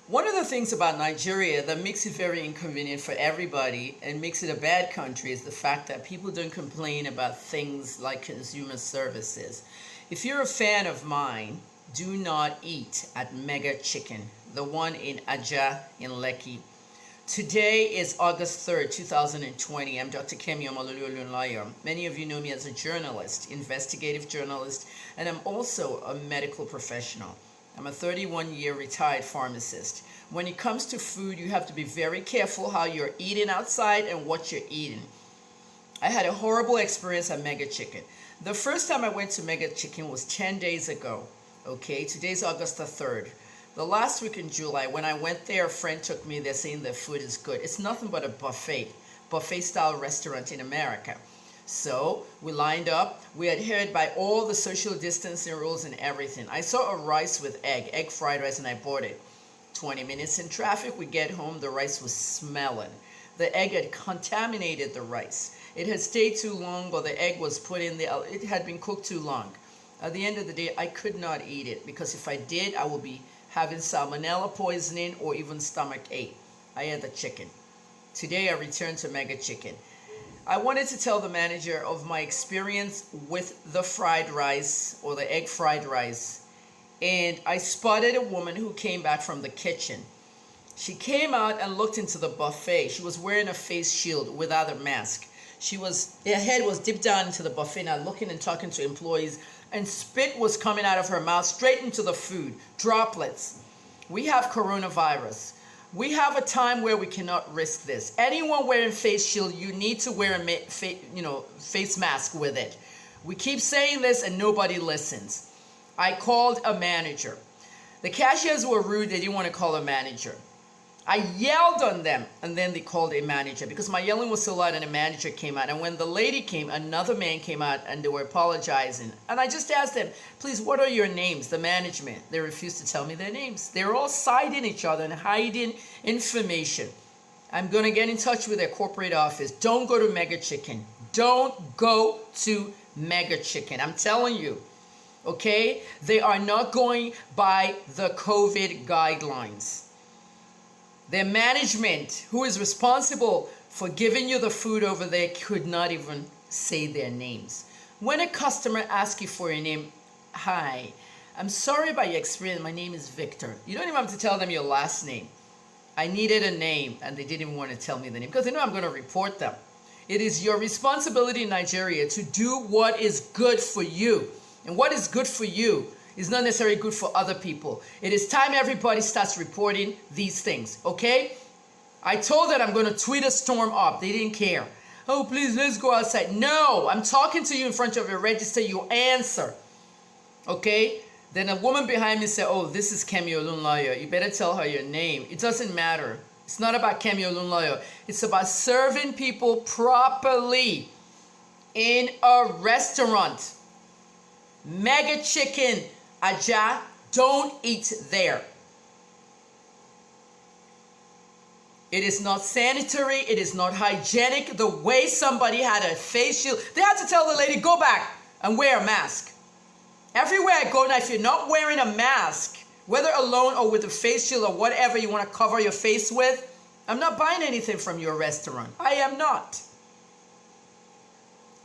One of the things about Nigeria that makes it very inconvenient for everybody and makes it a bad country is the fact that people don't complain about things like consumer services. If you're a fan of mine, do not eat at Mega Chicken, the one in Ajah in Lekki. Today is August 3rd, 2020. I'm Dr. Kemi. Many of you know me as a journalist, investigative journalist, and I'm also a medical professional. I'm a 31-year retired pharmacist. When it comes to food, you have to be very careful how you're eating outside and what you're eating. I had a horrible experience at Mega Chicken. The first time I went to Mega Chicken was 10 days ago. Okay, today's August the 3rd. The last week in July, when I went there, a friend took me there saying the food is good. It's nothing but a buffet style restaurant in America. So we lined up, we adhered by all the social distancing rules and everything. I saw a rice with egg fried rice, and I bought it. 20 minutes in traffic, we get home, the rice was smelling. The egg had contaminated the rice. It had stayed too long, or the egg was put in there, it had been cooked too long. At the end of the day, I could not eat it because if I did, I would be having salmonella poisoning or even stomach ache. I had the chicken. Today I returned to Mega Chicken. I wanted to tell the manager of my experience with the fried rice or the egg fried rice. And I spotted a woman who came back from the kitchen. She came out and looked into the buffet. She was wearing a face shield without a mask. Her head was dipped down into the buffet, now looking and talking to employees, and spit was coming out of her mouth straight into the food, droplets. We have coronavirus. We have a time where we cannot risk this. Anyone wearing face shield, you need to wear a face mask with it. We keep saying this and nobody listens. I called a manager. The cashiers were rude. They didn't want to call a manager. I yelled on them, and then they called a manager because my yelling was so loud, and a manager came out. And when the lady came, another man came out, and they were apologizing. And I just asked them, please, what are your names, the management? They refused to tell me their names. They were all siding each other and hiding information. I'm going to get in touch with their corporate office. Don't go to Mega Chicken. Don't go to Mega Chicken. I'm telling you, okay? They are not going by the COVID guidelines. Their management, who is responsible for giving you the food over there, could not even say their names. When a customer asks you for your name, hi, I'm sorry about your experience. My name is Victor. You don't even have to tell them your last name. I needed a name, and they didn't even want to tell me the name because they know I'm going to report them. It is your responsibility in Nigeria to do what is good for you. And what is good for you is not necessarily good for other people. It is time everybody starts reporting these things, okay? I told them I'm going to tweet a storm up. They didn't care. Oh, please, let's go outside. No, I'm talking to you in front of a register. You answer, okay? Then a woman behind me said, oh, this is Kemi Olunloyo. You better tell her your name. It doesn't matter. It's not about Kemi Olunloyo. It's about serving people properly in a restaurant. Mega Chicken, Ajah, don't eat there. It is not sanitary. It is not hygienic. The way somebody had a face shield, they had to tell the lady, go back and wear a mask. Everywhere I go now, if you're not wearing a mask, whether alone or with a face shield or whatever you want to cover your face with, I'm not buying anything from your restaurant. I am not.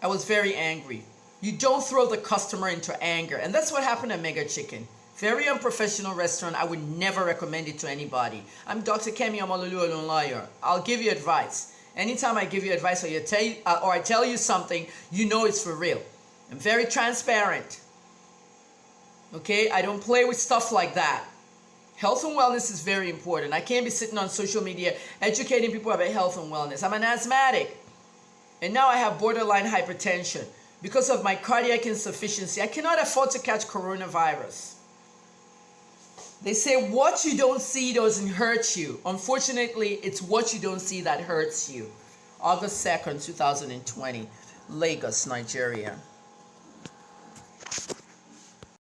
I was very angry. You don't throw the customer into anger. And that's what happened at Mega Chicken. Very unprofessional restaurant. I would never recommend it to anybody. I'm Dr. Kemi Olunloyo. I'll give you advice. Anytime I give you advice or I tell you something, you know it's for real. I'm very transparent. Okay? I don't play with stuff like that. Health and wellness is very important. I can't be sitting on social media educating people about health and wellness. I'm an asthmatic. And now I have borderline hypertension. Because of my cardiac insufficiency, I cannot afford to catch coronavirus. They say what you don't see doesn't hurt you. Unfortunately, it's what you don't see that hurts you. August 2nd, 2020, Lagos, Nigeria.